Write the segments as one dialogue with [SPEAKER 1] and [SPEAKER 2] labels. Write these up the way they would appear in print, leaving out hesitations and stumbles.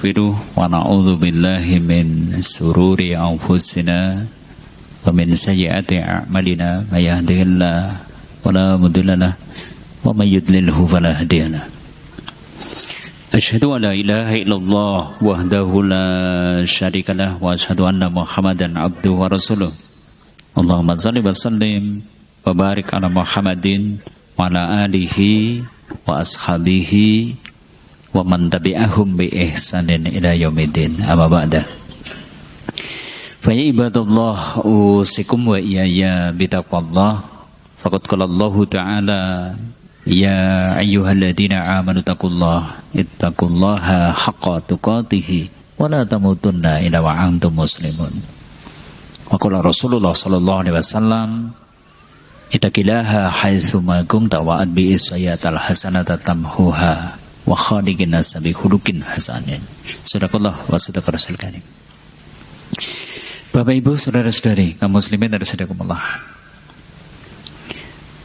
[SPEAKER 1] ونستغفره ونعوذ بالله من شرور أنفسنا ومن سيئات أعمالنا من يهده الله فلا مضل له ومن يضلله فلا هادي له أشهد أن لا إله إلا الله وحده لا شريك له وأشهد أن محمدا عبده ورسوله اللهم صل وسلم وبارك على محمد وعلى آله وأصحابه ومن تبعهم بإحسان إلى يوم الدين أما بعد فيا عباد الله أوصيكم وإياي بتقوى الله فقد قال الله تعالى يا أيها الذين آمنوا اتقوا الله حق تقاته ولا تموتن إلا وأنتم مسلمون وقال رسول الله صلى الله عليه وسلم ittaqillaha haitsuma kunta wa adbi sayyatal hasanata tamhuha wa khaliqin nas bi khuluqin hasanin. Sadaqallah wa sadaqa rasul karim. Bapak Ibu, saudara-saudari, kaum muslimin dan sadaqallah.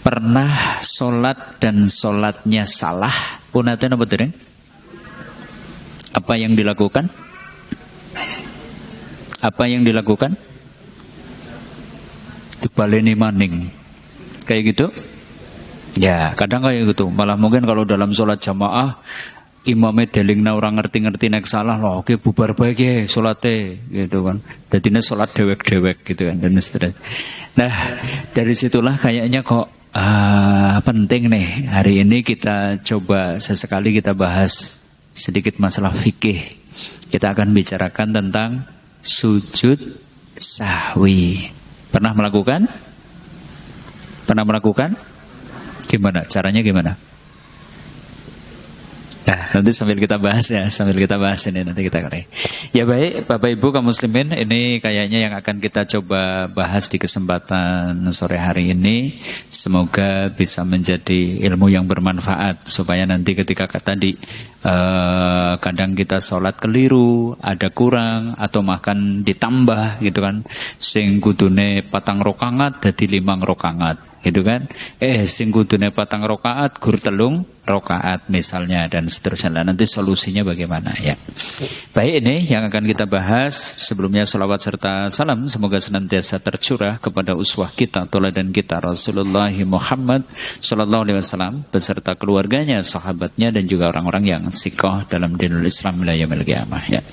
[SPEAKER 1] Pernah sholat dan sholatnya salah, punaten apa dereng? Apa yang dilakukan? Apa yang dilakukan? Dibaleni maning. Kayak gitu? Ya, kadang kayak gitu. Malah mungkin kalau dalam sholat jamaah imamnya delingna orang ngerti-ngerti nek salah loh, oke bubar baik ya sholatnya gitu kan. Jadinya sholat dewek-dewek gitu kan dan seterusnya. Nah, dari situlah kayaknya kok penting nih hari ini kita coba sesekali kita bahas sedikit masalah fikih. Kita akan bicarakan tentang sujud sahwi. Pernah melakukan? Pernah melakukan? Gimana? Caranya gimana? Nah, nanti sambil kita bahas ya, sambil kita bahas ini nanti kita kali. Ya baik, Bapak Ibu kaum muslimin, ini kayaknya yang akan kita coba bahas di kesempatan sore hari ini. Semoga bisa menjadi ilmu yang bermanfaat supaya nanti ketika tadi kadang kita sholat keliru, ada kurang atau makan ditambah gitu kan. Sing kudune 4 rakaat dadi 5 rakaat. Gitu kan, sing kudune 4 rakaat gur 3 rakaat misalnya dan seterusnya. Nanti solusinya bagaimana ya. Baik, ini yang akan kita bahas. Sebelumnya salawat serta salam semoga senantiasa tercurah kepada uswah kita, teladan kita Rasulullah Muhammad sallallahu alaihi wasallam beserta keluarganya, sahabatnya dan juga orang-orang yang siqah dalam dinul Islam ila yaumil qiyamah ya.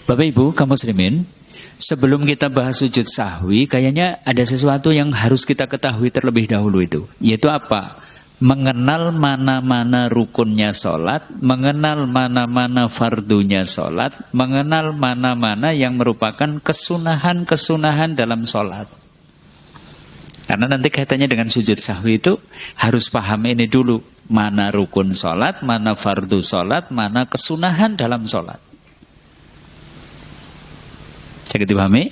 [SPEAKER 1] Bapak Ibu kaum muslimin, sebelum kita bahas sujud sahwi, kayaknya ada sesuatu yang harus kita ketahui terlebih dahulu itu. Yaitu apa? Mengenal mana-mana rukunnya sholat, mengenal mana-mana fardunya sholat, mengenal mana-mana yang merupakan kesunahan-kesunahan dalam sholat. Karena nanti kaitannya dengan sujud sahwi itu harus paham ini dulu. Mana rukun sholat, mana fardu sholat, mana kesunahan dalam sholat. Sakit dipahami?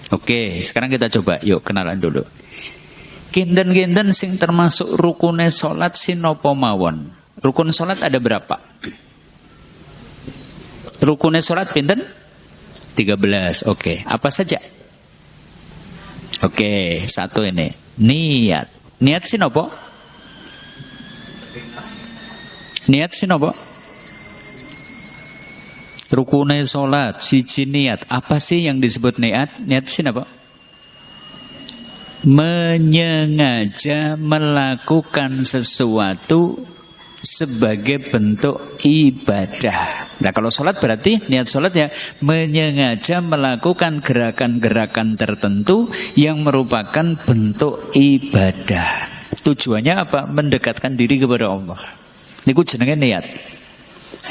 [SPEAKER 1] Oke, sekarang kita coba yuk kenalan dulu. Kinten-kinten sing termasuk rukune salat sinopo mawon. Rukun salat ada berapa? Rukune salat pinten? 13. Oke, apa saja? Oke, satu ini. Niat. Niat sinopo? Niat sinopo? Rukune sholat, siji niat. Apa sih yang disebut niat? Niat sih apa? Menyengaja melakukan sesuatu sebagai bentuk ibadah. Nah kalau sholat berarti niat sholat ya menyengaja melakukan gerakan-gerakan tertentu yang merupakan bentuk ibadah. Tujuannya apa? Mendekatkan diri kepada Allah. Ini jenenge niat.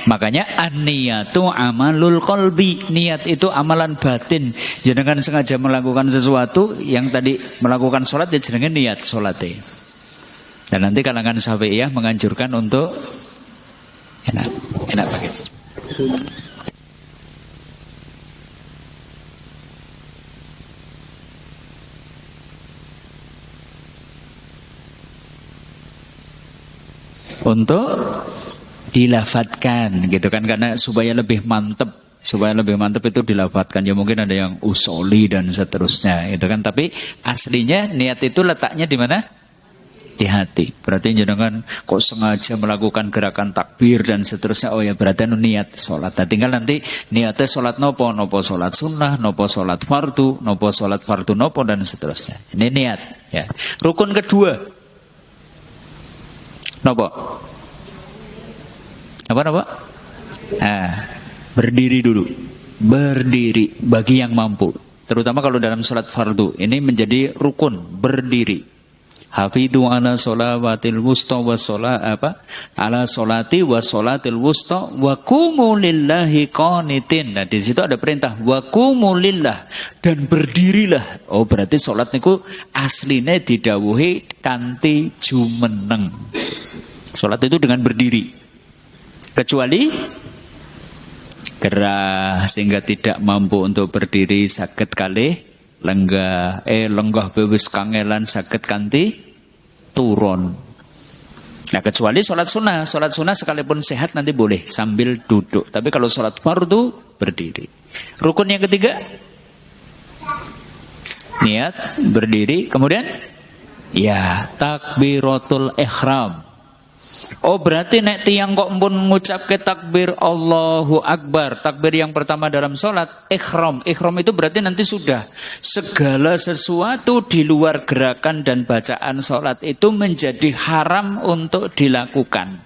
[SPEAKER 1] Makanya an-niyatu amalul qalbi. Niat itu amalan batin. Jangan sengaja melakukan sesuatu yang tadi melakukan sholat ya jenenge niat sholatnya. Dan nanti kalangan Syafi'iyah menganjurkan untuk enak pakai. Untuk dilafatkan gitu kan, karena supaya lebih mantep itu dilafatkan. Ya mungkin ada yang usoli dan seterusnya itu kan, tapi aslinya niat itu letaknya di mana? di hati. Berarti jenengan kok sengaja melakukan gerakan takbir dan seterusnya. Oh ya berarti niat sholat. Nah, tinggal nanti niatnya sholat nopo sholat sunnah, nopo sholat fardu, nopo dan seterusnya. Ini niat. Ya. Rukun kedua, nopo? Apa? Berdiri dulu. Berdiri bagi yang mampu. Terutama kalau dalam sholat fardu ini menjadi rukun berdiri. Hafidhu ala sholawatil wusta wa ala sholati wa sholatil wusta wa qumu lillahi qanitin. Nah di situ ada perintah wa qumu lillah dan berdirilah. Oh berarti sholat niku asline didhawuhi kanthi jumeneng. Sholat itu dengan berdiri. Kecuali gerah sehingga tidak mampu untuk berdiri saged kalih lenggah bewis kangelan saged kanthi turun. Nah kecuali sholat sunnah sekalipun sehat nanti boleh sambil duduk. Tapi kalau sholat fardu berdiri. Rukun yang ketiga niat berdiri, kemudian ya takbiratul ihram. Oh berarti nek tiyang kok pun ngucapke takbir Allahu Akbar. Takbir yang pertama dalam sholat ikhram. Ikhram itu berarti nanti sudah segala sesuatu di luar gerakan dan bacaan sholat itu menjadi haram untuk dilakukan.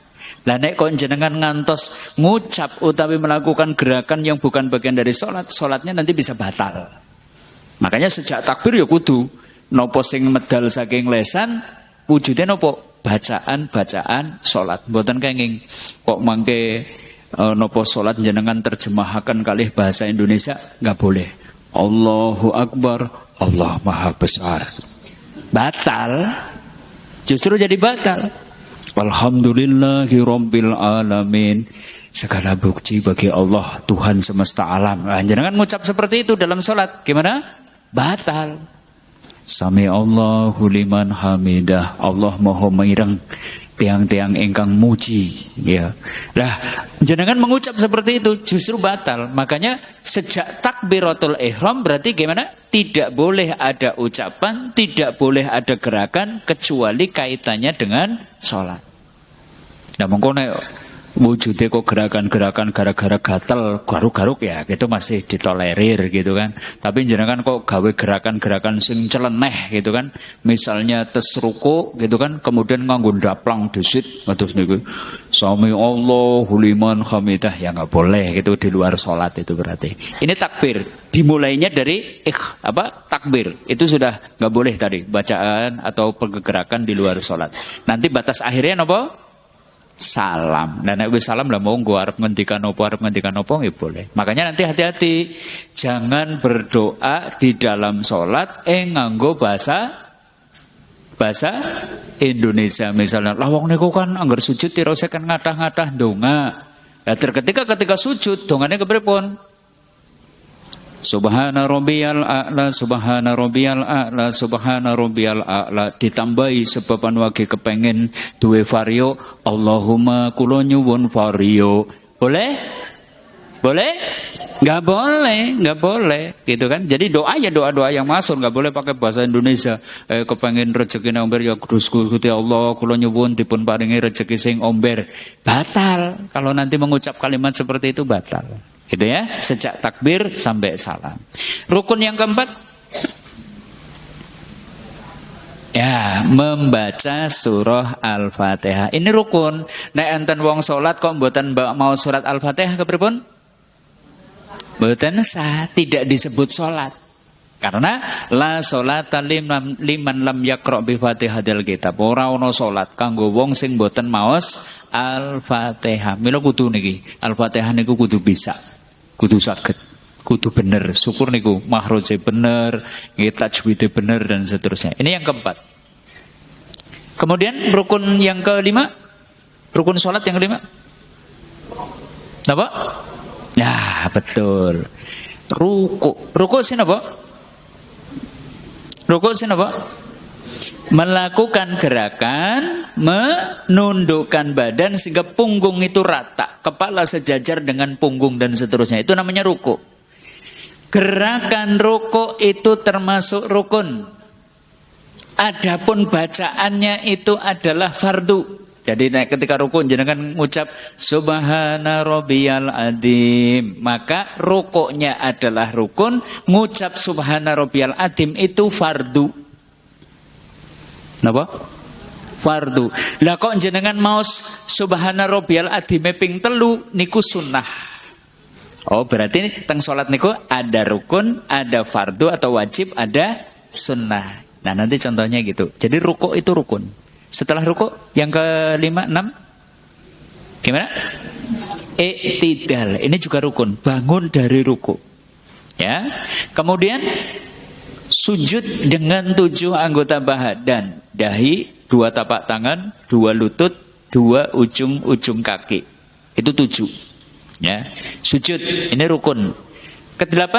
[SPEAKER 1] Lah nek kok jenengan ngantos ngucap utawi melakukan gerakan yang bukan bagian dari sholat, sholatnya nanti bisa batal. Makanya sejak takbir ya kudu nopo sing medal saking lesan wujudnya nopo bacaan sholat. Mboten kenging kok mangke nopo sholat jenengan terjemahkan kalih bahasa Indonesia nggak boleh. Allahu Akbar, Allah Maha Besar. Batal. Justru jadi batal. Alhamdulillahi Rabbil Alamin. Segala puji bagi Allah Tuhan semesta alam. Nah, jenengan ngucap seperti itu dalam sholat gimana? Batal. Sami Allahu liman hamidah. Allah maha mireng tiang-tiang ingkang muji. Ya. Lah, jenengan mengucap seperti itu justru batal. Makanya sejak takbiratul ihram berarti gimana? Tidak boleh ada ucapan, tidak boleh ada gerakan kecuali kaitannya dengan sholat. Nah, mongko nek wujudnya kok gerakan-gerakan gara-gara gatel garuk-garuk ya gitu masih ditolerir gitu kan. Tapi jenengan kok gawe gerakan-gerakan sing celeneh gitu kan. Misalnya tes ruku gitu kan, kemudian nganggo ndaplang disit terus niku sami Allahu liman hamidah ya nggak boleh gitu di luar sholat itu berarti. Ini takbir dimulainya dari takbir itu sudah nggak boleh tadi bacaan atau pergerakan di luar sholat. Nanti batas akhirnya apa? Salam. Dan nek wis salam lah monggo arep ngendikan apa ya boleh. Makanya nanti hati-hati jangan berdoa di dalam salat nganggo bahasa Indonesia misalnya. Lah wong niku kan anggar sujud tirose kan ngadah-ngadah donga. Lah ketika sujud dongane kepripun? Subhana rabbiyal a'la, subhana rabbiyal a'la, subhana rabbiyal a'la. Ditambahi sebaban wage kepengen duwe vario Allahumma kula nyuwun vario. Boleh? Boleh? Enggak boleh gitu kan. Jadi doa ya doa-doa yang masuk, enggak boleh pakai bahasa Indonesia. Kepengen rezeki omber ya Gusti Allah kula nyuwun dipun paringi rezeki sing omber. Batal. Kalau nanti mengucap kalimat seperti itu batal. Gitu ya, sejak takbir sampai salam. Rukun yang keempat, ya membaca surah Al-Fatihah. Ini rukun. Nek enten wong salat kok mboten mau surat Al-Fatihah kepripun? Mboten sah, tidak disebut salat. Karena la sholata liman lam yaqra bi Fatihatil kitab. Ora ana salat kanggo wong sing mboten maos Al-Fatihah. Mila kudu niki, Al-Fatihah niku kudu bisa. Kudu saged, kudu bener. Syukur niku makhraje bener, tajwide bener dan seterusnya. Ini yang keempat. Kemudian rukun yang kelima, rukun sholat yang kelima. Apa? Nah, betul. Ruku sih apa? Ruku sih apa? Melakukan gerakan menundukkan badan sehingga punggung itu rata, kepala sejajar dengan punggung dan seterusnya. Itu namanya ruku. Gerakan ruku itu termasuk rukun. Adapun bacaannya itu adalah fardu. Jadi ketika ruku jenengan mengucap subhana rabbiyal adzim, maka rukuknya adalah rukun, ngucap subhana rabbiyal adzim itu fardu. Napa? Fardu. Lah kok jenengan mau subhana rabbiyal adzim ping 3 niku sunnah. Oh, berarti teng salat niku ada rukun, ada fardu atau wajib, ada sunnah. Nah, nanti contohnya gitu. Jadi rukuk itu rukun. Setelah rukuk yang ke-5, 6 gimana? I'tidal. Ini juga rukun, bangun dari rukuk. Ya. Kemudian sujud dengan 7 anggota badan, dahi, 2 tapak tangan, 2 lutut, 2 ujung-ujung kaki. Itu 7. Ya. Sujud ini rukun. Ke-8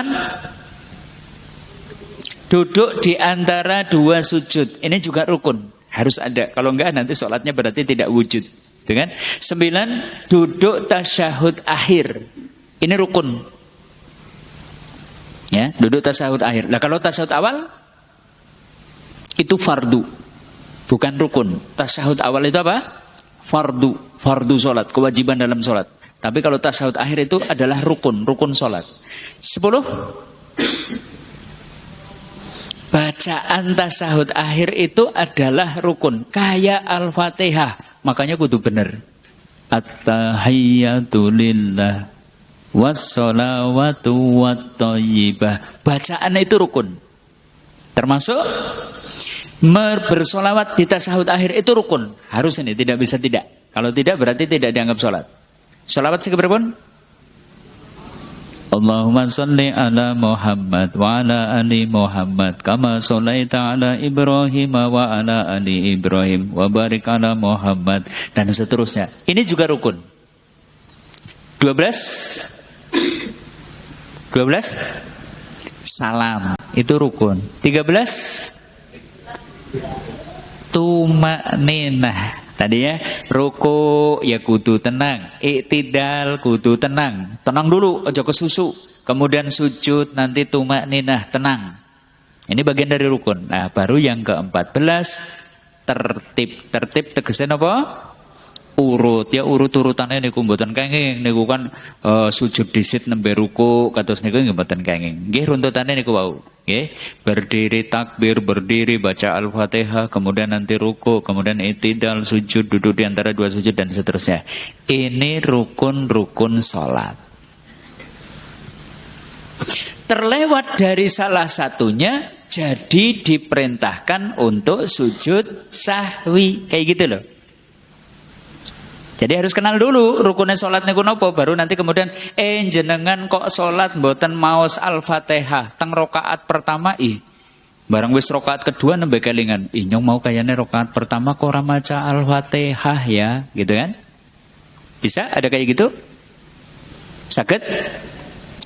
[SPEAKER 1] duduk di antara 2 sujud. Ini juga rukun. Harus ada. Kalau enggak nanti sholatnya berarti tidak wujud. Dengan 9 duduk tasyahud akhir. Ini rukun. Ya, duduk tasyahud akhir. Nah, kalau tasyahud awal itu fardu. Bukan rukun. Tasyahud awal itu apa? Fardu. Fardu sholat. Kewajiban dalam sholat. Tapi kalau tasyahud akhir itu adalah rukun. Rukun sholat. 10 bacaan tasyahud akhir itu adalah rukun, kayak Al-Fatihah. Makanya kudu bener. At-tahiyyatu lillah wassalawatu watthayyibah. Bacaan itu rukun. Termasuk bersolawat di tasyahud akhir itu rukun. Harus ini, tidak bisa tidak. Kalau tidak berarti tidak dianggap sholat. Solawat sekeberapun? Allahumma salli ala Muhammad wa ala ali Muhammad kama shallaita ala Ibrahim wa ala ali Ibrahim wa barik ala Muhammad, dan seterusnya. Ini juga rukun. 12 salam itu rukun. 13 tumakninah. Tadi ya, ruku ya kudu tenang, i'tidal kudu tenang. Tenang dulu, ojo kesusu. Kemudian sujud, nanti tumakninah, tenang. Ini bagian dari rukun. Nah, baru yang ke-14 tertib. Tertib tegesnya apa? Urut. Ya urut-urutannya niku mboten kenging. Niku kan sujud dhisit nembe ruku, kados niku nggih mboten kenging. Nggih runtutane niku wau. Nggih, berdiri takbir, berdiri baca Al-Fatihah, kemudian nanti ruku, kemudian i'tidal, sujud, duduk di antara 2 sujud dan seterusnya. Ini rukun-rukun salat. Terlewat dari salah satunya, jadi diperintahkan untuk sujud sahwi. Kayak gitu loh. Jadi harus kenal dulu rukunnya sholat niku nopo, baru nanti kemudian jenengan kok sholat mboten maos Al-Fatihah teng rakaat pertama barang wis rakaat kedua nembe kelingan nyong mau kayane rakaat pertama kok ora maca Al-Fatihah ya, gitu kan? Bisa ada kayak gitu? Saged?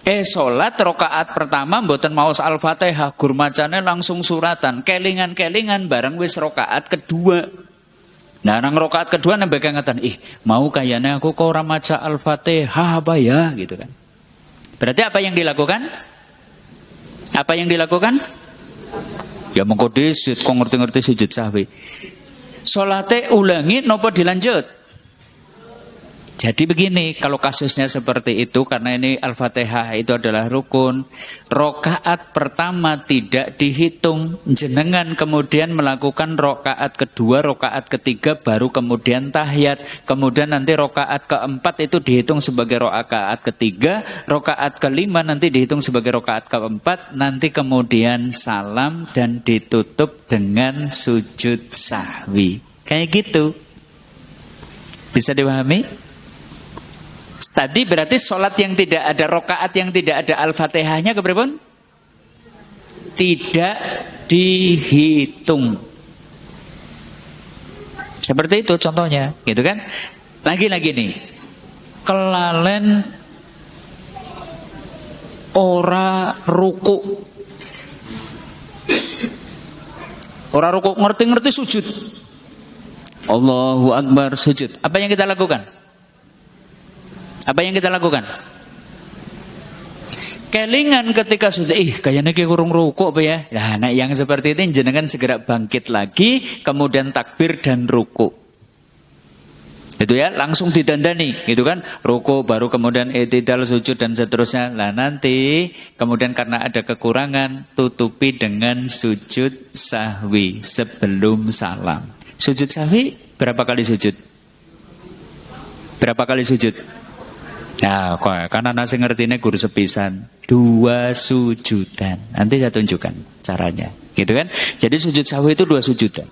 [SPEAKER 1] Sholat rakaat pertama mboten maos Al-Fatihah, gur macane langsung suratan, kelingan-kelingan barang wis rakaat kedua. Nah, nang rakaat kedua nembe ngatan, mau kayane aku kok ora maca Al-Fatihah apa ya, gitu kan. Berarti apa yang dilakukan? Apa yang dilakukan? Ya mengko dhisit kok ngerti-ngerti sujud sahwi. Salate ulangi napa dilanjut? Jadi begini, kalau kasusnya seperti itu, karena ini Al-Fatihah itu adalah rukun, rakaat pertama tidak dihitung, jenengan kemudian melakukan rakaat kedua, rakaat ketiga, baru kemudian tahiyat, kemudian nanti rakaat keempat itu dihitung sebagai rakaat ketiga, rakaat kelima nanti dihitung sebagai rakaat keempat, nanti kemudian salam dan ditutup dengan sujud sahwi. Kayak gitu. Bisa dipahami? Tadi berarti sholat yang tidak ada rakaat yang tidak ada Al-Fatihahnya keberapa? Tidak dihitung. Seperti itu contohnya, gitu kan? Lagi-lagi nih, kelalen ora ruku, ngerti-ngerti sujud. Allahu Akbar sujud. Apa yang kita lakukan? Apa yang kita lakukan? Kelingan ketika sudah kayaknya ki kurung rukuk apa ya. Nah, yang seperti ini jenengan segera bangkit lagi, kemudian takbir dan rukuk. Itu ya, langsung didandani, gitu kan? Rukuk baru kemudian i'tidal, sujud dan seterusnya. Lah nanti kemudian karena ada kekurangan, tutupi dengan sujud sahwi sebelum salam. Sujud sahwi berapa kali sujud? Berapa kali sujud? Nah, karena nasi ngertinya guru sepisan 2 sujudan. Nanti saya tunjukkan caranya, gitu kan? Jadi sujud sahwi itu 2 sujudan,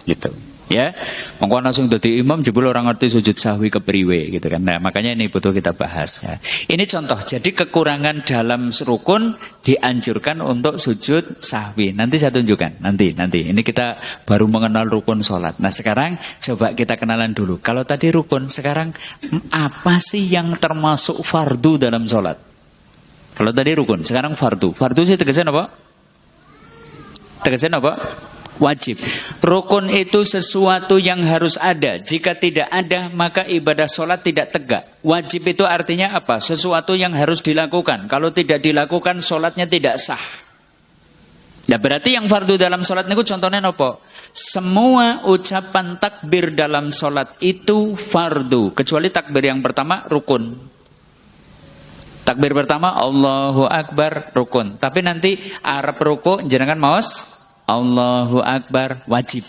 [SPEAKER 1] gitu. Ya, mongko langsung dadi imam jebul orang ngerti sujud sahwi kepriwe gitu kan. Nah, makanya ini butuh kita bahas ya. Ini contoh. Jadi kekurangan dalam rukun dianjurkan untuk sujud sahwi. Nanti saya tunjukkan. Nanti. Ini kita baru mengenal rukun sholat. Nah, sekarang coba kita kenalan dulu. Kalau tadi rukun, sekarang apa sih yang termasuk fardu dalam sholat? Kalau tadi rukun, sekarang fardu. Fardu sih tegasnya apa? Tegasnya apa? Wajib. Rukun itu sesuatu yang harus ada. Jika tidak ada, maka ibadah sholat tidak tegak. Wajib itu artinya apa? Sesuatu yang harus dilakukan. Kalau tidak dilakukan, sholatnya tidak sah. Nah, berarti yang fardu dalam sholat itu contohnya apa? Semua ucapan takbir dalam sholat itu fardu. Kecuali takbir yang pertama, rukun. Takbir pertama, Allahu Akbar, rukun. Tapi nanti Arab ruku, jenengan maos Allahu Akbar, wajib.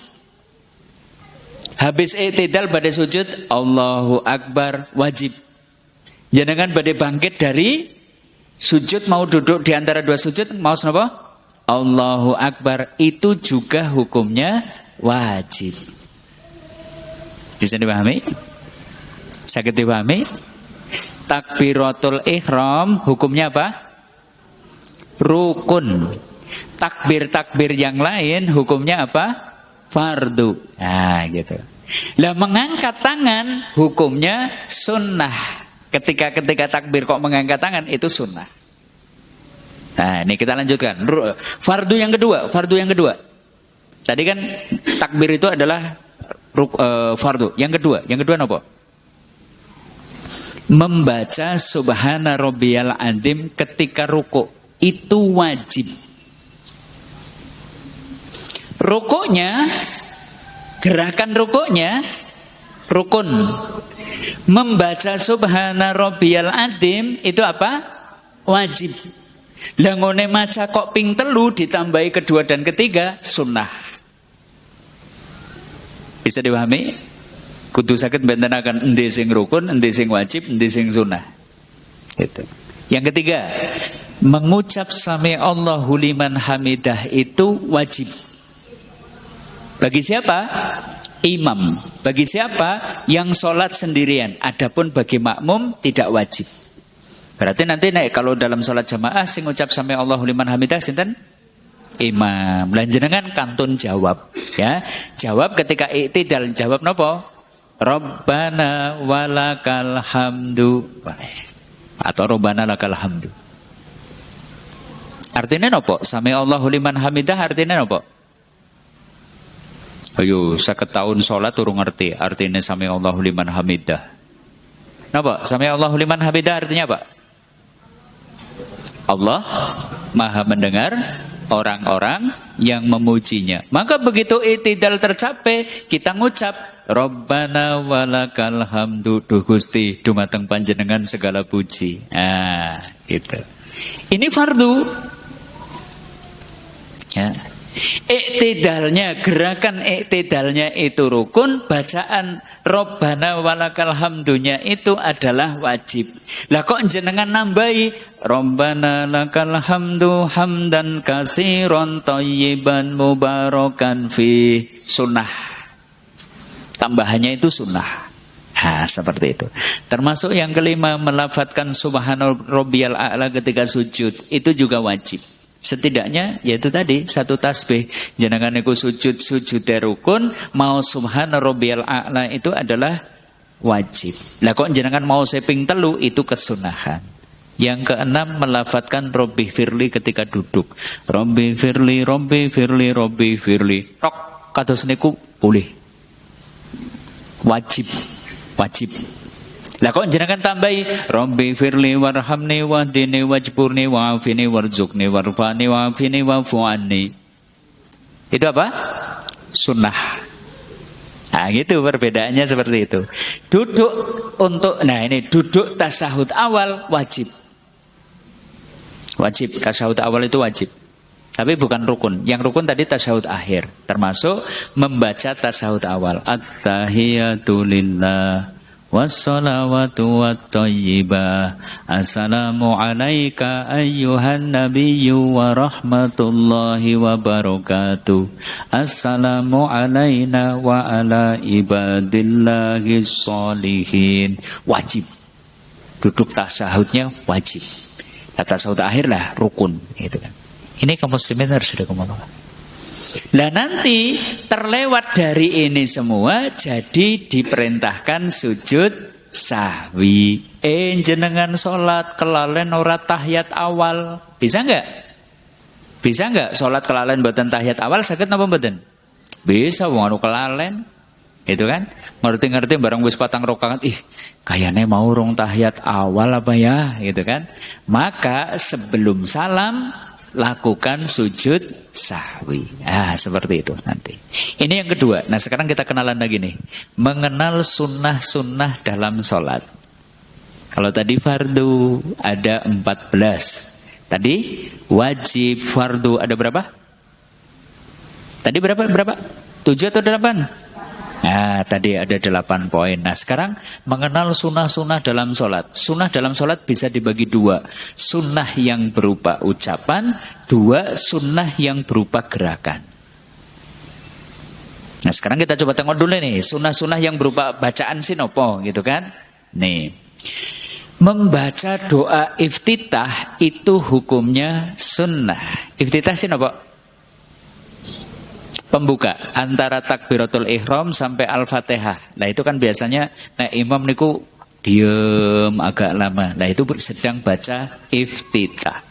[SPEAKER 1] Habis i'tidal badai sujud, Allahu Akbar, wajib. Jangan badai bangkit dari sujud mau duduk di antara 2 sujud, mau apa? Allahu Akbar, itu juga hukumnya wajib. Bisa dipahami? Sakit dipahami? Takbiratul ihram hukumnya apa? Rukun. Takbir-takbir yang lain hukumnya apa? Fardu. Nah, gitu. Lah mengangkat tangan hukumnya sunnah. Ketika takbir kok mengangkat tangan itu sunnah. Nah, ini kita lanjutkan. Fardu yang kedua. Tadi kan takbir itu adalah fardu. Yang kedua apa? Membaca subhana rabbiyal azim ketika ruku itu wajib. Rukuknya, gerakan rukuknya rukun. Membaca subhana rabbiyal azim itu apa? Wajib. Lah ngone maca kok ping 3 ditambahi kedua dan ketiga sunnah. Bisa dipahami? Kudu saged bentenaken endi sing rukun, endi sing wajib, endi sing sunnah. Itu. Yang ketiga, mengucap sami Allahu liman hamidah itu wajib. Bagi siapa? Imam. Bagi siapa? Yang sholat sendirian. Adapun bagi makmum tidak wajib. Berarti nanti kalau dalam sholat jamaah sing ngucap sami Allahu liman hamidah sinten? Imam. Lan jenengan kantun jawab, ya. Jawab ketika i'tidal, jawab napa? Rabbana walakal hamdu. Atau Rabbana lakal hamdu. Artinya napa? Sami Allahu liman hamidah artinya napa? Ayo, 50 tahun sholat turun ngerti artinya sami Allahu liman hamidah. Napa? Sami Allahu liman hamidah artinya apa? Allah Maha mendengar orang-orang yang memujinya. Maka begitu i'tidal tercapai, kita ngucap Rabbana walakal hamdu, duh Gusti dumateng panjenengan segala puji. Nah, gitu. Ini fardu. Ya. I'tidalnya, gerakan i'tidalnya itu rukun, bacaan Rabbana walakal hamdunya itu adalah wajib. Lah kok jenengan nambahi Rabbana lakal hamdu hamdan katsiran thayyiban mubarakan fi, sunnah. Tambahannya itu sunnah. Nah, seperti itu. Termasuk yang kelima, melafadzkan subhana rabbiyal a'la ketika sujud, itu juga wajib. Setidaknya yaitu tadi 1 tasbih. Jenengan niku sujud rukun, mau subhana rabbiyal a'la itu adalah wajib. Lah kok jenengan mau seping 3 itu kesunahan. Yang keenam, melafadzkan Robbi firli ketika duduk. Robbi firli, Robbi firli, Robbi firli. Tok kados niku boleh. Wajib. Lah kok jenengan tambahi Rabbi firli warhamni wahdini wajburni wa'afini warzuqni warfani wa'afini wa'fu'anni. Itu apa? Sunnah. Nah gitu perbedaannya seperti itu. Duduk untuk, nah ini duduk tasyahud awal wajib. Wajib, tasyahud awal itu wajib. Tapi bukan rukun. Yang rukun tadi tasyahud akhir. Termasuk membaca tasyahud awal. At-tahiyatu lillah wassalawatu wattayyibah. Assalamu alaika ayyuhan nabiyyu wa rahmatullahi wa barakatuh. Assalamu alaina wa ala ibadillahi sholihin. Wajib. Duduk tasyahudnya wajib. Tasyahud akhir lah rukun gitu kan. Ini kaum muslimin harus sudah kemana-mana. Nah nanti terlewat dari ini semua, jadi diperintahkan sujud sahwi. Jenengan sholat kelalen ora tahiyat awal, bisa nggak? Bisa nggak sholat kelalen boten tahiyat awal? Saged napa boten? Bisa, wong anu kelalen, gitu kan? Ngerti-ngerti barang wis patang rakaat, kayaknya mau rong tahiyat awal apa ya, gitu kan? Maka sebelum salam lakukan sujud sahwi. Seperti itu nanti. Ini yang kedua. Nah sekarang kita kenalan lagi nih. Mengenal sunnah-sunnah dalam sholat. Kalau tadi fardu ada 14. Tadi wajib fardu ada berapa? Tadi berapa? 7 atau 8? Nah tadi ada 8 poin. Nah sekarang mengenal sunnah-sunnah dalam sholat. Sunnah dalam sholat bisa dibagi 2. Sunnah yang berupa ucapan, 2 sunnah yang berupa gerakan. Nah sekarang kita coba tengok dulu nih. Sunnah-sunnah yang berupa bacaan sinopo gitu kan. Nih, membaca doa iftitah itu hukumnya sunnah. Iftitah sinopo? Pembuka antara takbiratul ihram sampai al-fatihah. Nah itu kan biasanya imam niku diem agak lama. Nah itu sedang baca iftitah.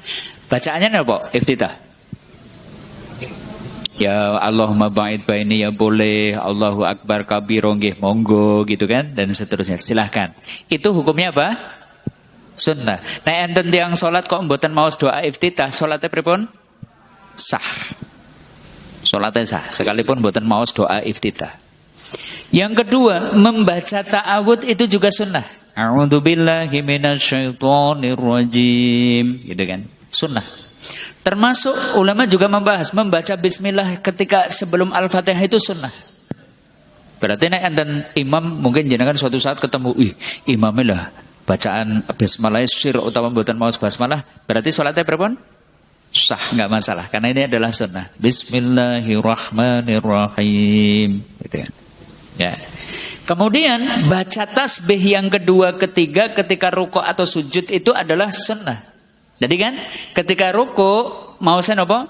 [SPEAKER 1] Bacaannya apa? Iftitah. Ya Allahumma ba'id baini ya boleh, Allahu akbar kabiro nggih monggo gitu kan, dan seterusnya. Silahkan. Itu hukumnya apa? Sunnah. Nah enten tiyang salat kok mboten maos doa iftitah, salatnya pripun? Sah. Salatnya sah, sekalipun mboten maos doa iftitah. Yang kedua, membaca ta'awudz itu juga sunnah. A'udzubillahi minasyaitonirrajim, gitu kan? Sunnah. Termasuk ulama juga membahas membaca bismillah ketika sebelum al-fatihah itu sunnah. Berarti nek enten imam mungkin jenengan suatu saat ketemu, imamnya lah bacaan bismillah sir utawa mboten maos basmalah, berarti salatnya pripun? Sah, nggak masalah karena ini adalah sunnah. Bismillahirrahmanirrahim gitu kan. Ya. Kemudian baca tasbih yang kedua, ketiga ketika rukuk atau sujud itu adalah sunnah. Jadi kan ketika rukuk mau saya apa?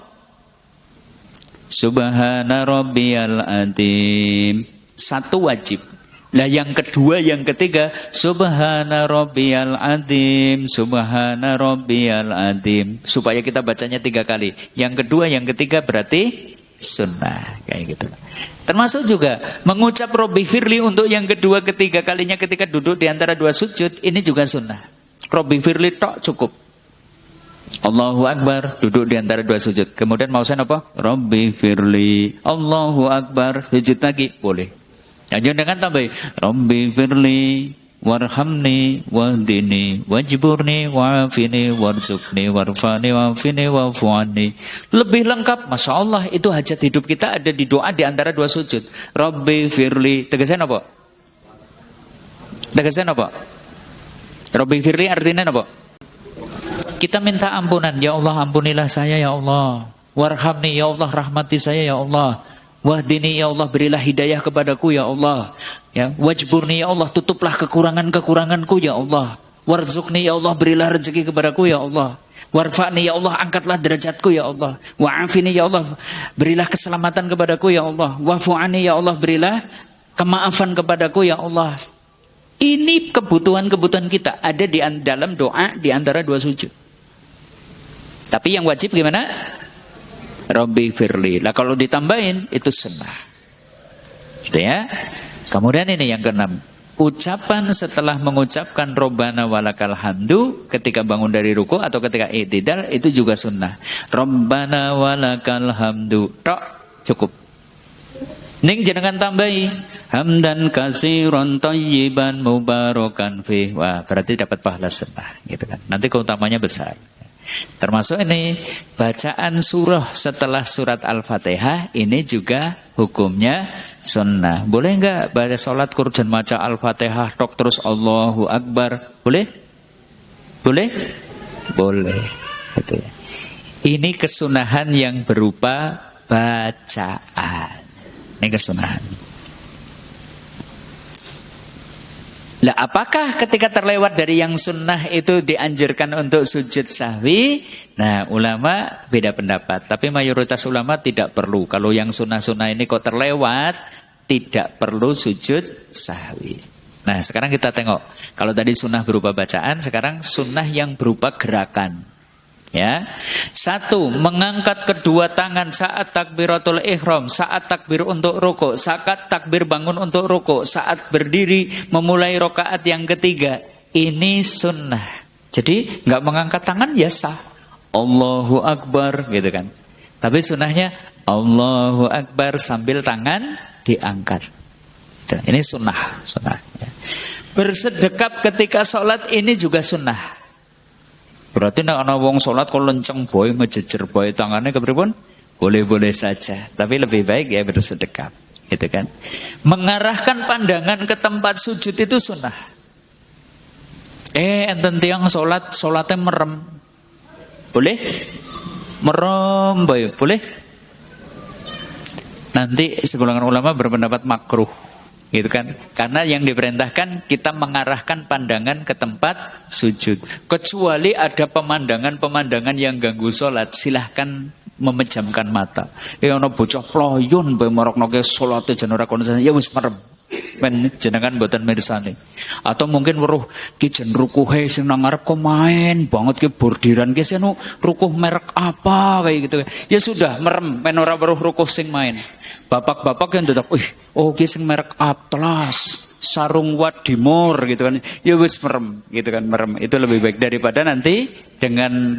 [SPEAKER 1] Subhana rabbiyal azim. Satu wajib. Lah yang kedua, yang ketiga, subhana rabbiyal azim, subhana rabbiyal azim. Supaya kita bacanya 3 kali. Yang kedua, yang ketiga berarti sunnah, kayak gitu. Termasuk juga mengucap Rabbi firli untuk yang kedua, ketiga kalinya ketika duduk di antara 2 sujud, ini juga sunnah. Rabbi firli tok cukup. Allahu akbar, duduk di antara 2 sujud. Kemudian mau saya apa? Rabbi firli, Allahu akbar, sujud lagi, boleh. Jangan dengan tambah Rabbi firli warhamni wahdini wajburni wa'afini warzuqni warfani wa'afini wa'fu'ani. Lebih lengkap, Masya Allah. Itu hajat hidup kita ada di doa di antara 2 sujud. Rabbi firli, tegasnya apa? Tegasnya apa? Rabbi firli artinya apa? Kita minta ampunan. Ya Allah ampunilah saya ya Allah. Warhamni ya Allah, rahmati saya ya Allah. Wahdini ya Allah, berilah hidayah kepadaku ya Allah. Ya, wajburni ya Allah, tutuplah kekurangan-kekuranganku ya Allah. Warzuqni ya Allah, berilah rezeki kepadaku ya Allah. Warfa'ni ya Allah, angkatlah derajatku ya Allah. Wa'afini ya Allah, berilah keselamatan kepadaku ya Allah. Wa'fu'ani ya Allah, berilah kemaafan kepadaku ya Allah. Ini kebutuhan-kebutuhan kita ada di dalam doa di antara 2 sujud. Tapi yang wajib gimana? Rabbi firli. Lah kalau ditambahin itu sunnah. Gitu ya. Kemudian ini yang keenam. ucapan setelah mengucapkan Robbana walakal hamdu ketika bangun dari ruku atau ketika i'tidal itu juga sunnah. Robbana walakal hamdu tok cukup. Ning jenengan tambahi hamdan katsiran thayyiban mubarakan fi. Wah, berarti dapat pahala sunnah gitu kan. Nanti keutamanya besar. Termasuk ini bacaan surah setelah surat Al-Fatihah ini juga hukumnya sunnah. Boleh enggak baca sholat kurjan maca Al-Fatihah tok terus Allahu Akbar? Boleh? Boleh? Boleh. Gitu ya. Ini kesunahan yang berupa bacaan. Ini kesunahan. Lah, apakah ketika terlewat dari yang sunnah itu dianjurkan untuk sujud sahwi? Nah, ulama beda pendapat. Tapi mayoritas ulama tidak perlu. Kalau yang sunnah-sunnah ini kok terlewat, tidak perlu sujud sahwi. Nah, sekarang kita tengok. Kalau tadi sunnah berupa bacaan, sekarang sunnah yang berupa gerakan. Ya, 1, mengangkat kedua tangan saat takbiratul ihram, saat takbir untuk rukuk, saat takbir bangun untuk rukuk, saat berdiri memulai rakaat yang ketiga. Ini sunnah. Jadi nggak mengangkat tangan ya sah. Allahu Akbar gitu kan. Tapi sunnahnya Allahu Akbar sambil tangan diangkat. Ini sunnah, sunnah. Bersedekap ketika sholat ini juga sunnah. Berarti nek ana wong salat kok lenceng boy ngejejer boy tangannya kepripun? Boleh-boleh saja, tapi lebih baik ya bersedekap, gitu kan. Mengarahkan pandangan ke tempat sujud itu sunnah. Enten tiang salatnya merem. Boleh? Merem boy, boleh? Nanti segolongan ulama berpendapat makruh. Gitu kan, karena yang diperintahkan kita mengarahkan pandangan ke tempat sujud, kecuali ada pemandangan-pemandangan yang ganggu sholat, silahkan memejamkan mata. Ono bocah ployon bae maroknoke salate jan ora konsen, ya wis merem men jenengan mboten mirsani. Atau mungkin weruh ki jen rukuhe sing nang ngarep kok main banget ki bordiran ki sing rukuh merek apa kayak gitu. Ya sudah merem men ora weruh rukuh sing main. Bapak-bapak yang tetap, oh kisah merek Atlas, sarung Wadimor gitu kan, ya wis merem, gitu kan merem. Itu lebih baik daripada nanti dengan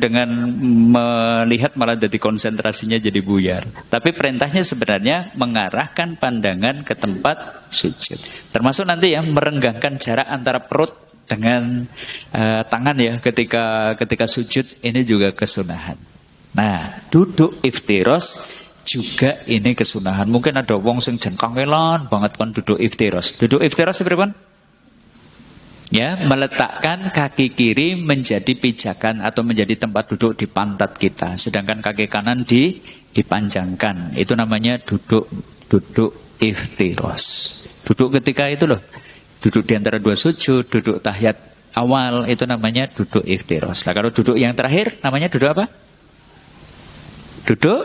[SPEAKER 1] melihat malah jadi konsentrasinya jadi buyar. Tapi perintahnya sebenarnya mengarahkan pandangan ke tempat sujud. Termasuk nanti ya merenggangkan jarak antara perut dengan tangan ya ketika sujud, ini juga kesunahan. Nah, duduk iftiros juga ini kesunahan. Mungkin ada wong sing jan kangelan banget kan duduk iftiros. Duduk iftiros seperti ya, meletakkan kaki kiri menjadi pijakan atau menjadi tempat duduk di pantat kita, sedangkan kaki kanan dipanjangkan. Itu namanya duduk iftiros. Duduk ketika itu loh, duduk di antara dua sujud, duduk tahiyat awal, itu namanya duduk iftiros. Nah, kalau duduk yang terakhir namanya duduk apa? Duduk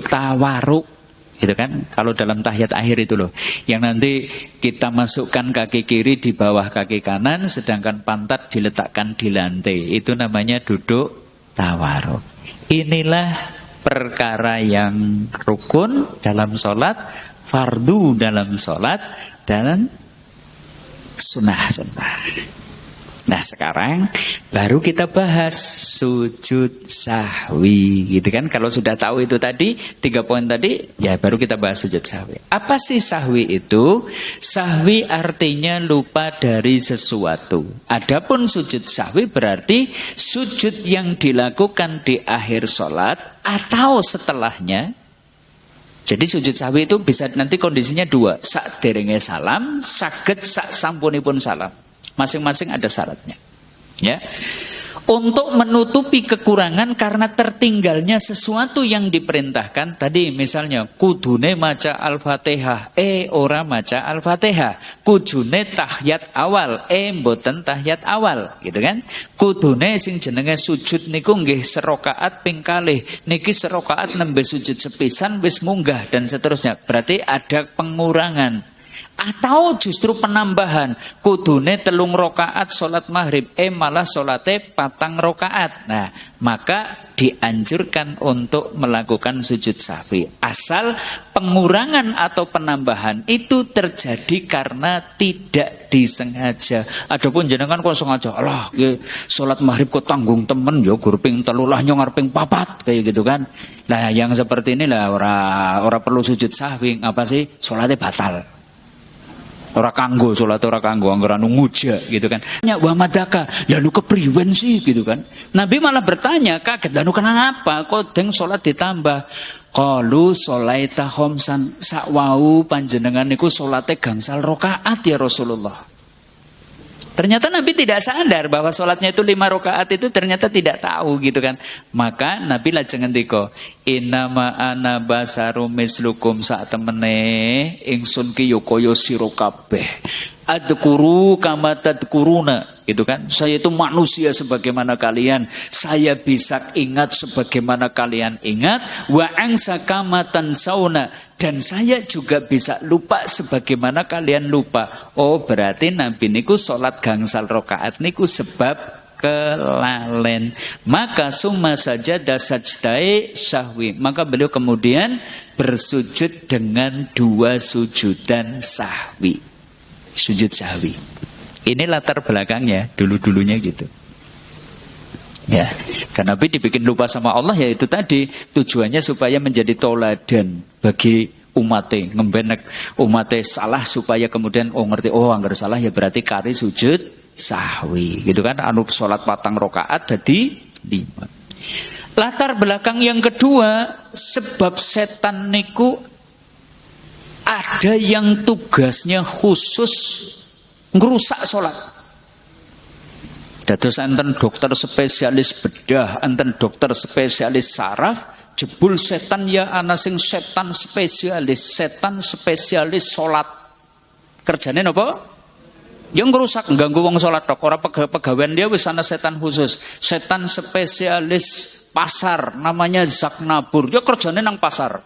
[SPEAKER 1] tawaruk, gitu kan? Kalau dalam tahiyat akhir itu loh, yang nanti kita masukkan kaki kiri di bawah kaki kanan, sedangkan pantat diletakkan di lantai, itu namanya duduk tawaruk. Inilah perkara yang rukun dalam sholat, fardu dalam sholat, dan sunnah-sunnah. Nah, sekarang baru kita bahas sujud sahwi, gitu kan? Kalau sudah tahu itu tadi 3 poin tadi, ya baru kita bahas sujud sahwi. Apa sih sahwi itu? Sahwi artinya lupa dari sesuatu. Adapun sujud sahwi berarti sujud yang dilakukan di akhir sholat atau setelahnya. Jadi sujud sahwi itu bisa nanti kondisinya 2, sak derenge salam, saged sak sampunipun salam. Masing-masing ada syaratnya. Ya. Untuk menutupi kekurangan karena tertinggalnya sesuatu yang diperintahkan. Tadi misalnya kudune maca Al-Fatihah, ora maca Al-Fatihah. Kudune tahiyat awal, mboten tahiyat awal, gitu kan? Kudune sing jenenge sujud niku nggih serakaat ping kalih. Niki serakaat nembe sujud sepisan wis munggah dan seterusnya. Berarti ada pengurangan. Atau justru penambahan, kudune 3 rakaat salat maghrib, malah salate 4 rakaat. Nah, maka dianjurkan untuk melakukan sujud sahwi. Asal pengurangan atau penambahan itu terjadi karena tidak disengaja. Adapun jenengan kok sengaja, alah salat maghrib kok tanggung temen ya gur ping 3 lah nyong arep ping 4 kayak gitu kan. Nah, yang seperti ini lah ora perlu sujud sahwi, apa sih? Salatnya batal. Ora kanggo salat, ora kanggo anggere anu nguja gitu kan. Wa madaka, lalu kepriwen sih gitu kan. Nabi malah bertanya, kaget, lalu kenapa kok deng salat ditambah? Qalu sholaita khamsan, sakwau panjenengan niku salate gangsal rakaat ya Rasulullah. Ternyata Nabi tidak sadar bahwa sholatnya itu 5 rakaat itu ternyata tidak tahu gitu kan. Maka Nabi lajeng ngendika, innama ana basarum mislukum sak temene ingsun ki yo kaya sira kabeh. Adkuru kama tadkuruna, gitu kan. Saya itu manusia sebagaimana kalian, saya bisa ingat sebagaimana kalian ingat, wa angsa kama tansauna, dan saya juga bisa lupa sebagaimana kalian lupa. Oh, berarti Nabi niku salat gangsal rakaat niku sebab kelalen. Maka summa sajada sajdai sahwi, maka beliau kemudian bersujud dengan 2 sujudan sahwi. Sujud sahwi. Ini latar belakangnya, dulu-dulunya gitu. Ya, karena Nabi dibikin lupa sama Allah, ya itu tadi tujuannya supaya menjadi toladan bagi umatnya, ngembenek umatnya salah supaya kemudian ngerti, anggar salah ya berarti kari sujud sahwi, gitu kan. Anu sholat 4 rakaat jadi 5. Latar belakang yang kedua, sebab setan niku ada yang tugasnya khusus ngerusak sholat. Dados enten dokter spesialis bedah, enten dokter spesialis saraf, jebul setan ya ana sing setan spesialis sholat. Kerjane napa? Yang ngerusak, ngganggu wong sholat tok. Ora pegawaian dia wis ana setan khusus. Setan spesialis pasar namanya Zaknabur. Ya kerjane nang pasar.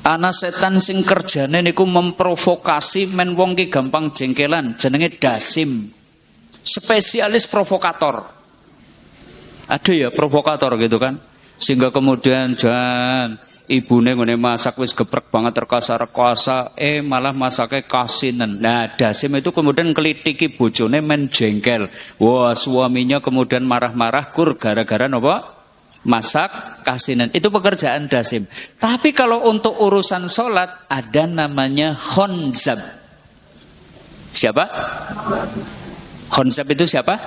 [SPEAKER 1] Ana setan sing kerjane niku memprovokasi men wong ki gampang jengkelan, jenenge Dasim. Spesialis provokator. Ada ya provokator gitu kan. Sehingga kemudian jan ibune ngene masak wis geprek banget terkasa-rekasa, malah masaknya kasinen. Nah, Dasim itu kemudian kelitiki bojone men jengkel. Wah, suaminya kemudian marah-marah kur gara-gara napa? Masak kasinan. Itu pekerjaan Dasim. Tapi kalau untuk urusan sholat ada namanya khonzab. Siapa? Khonzab itu siapa?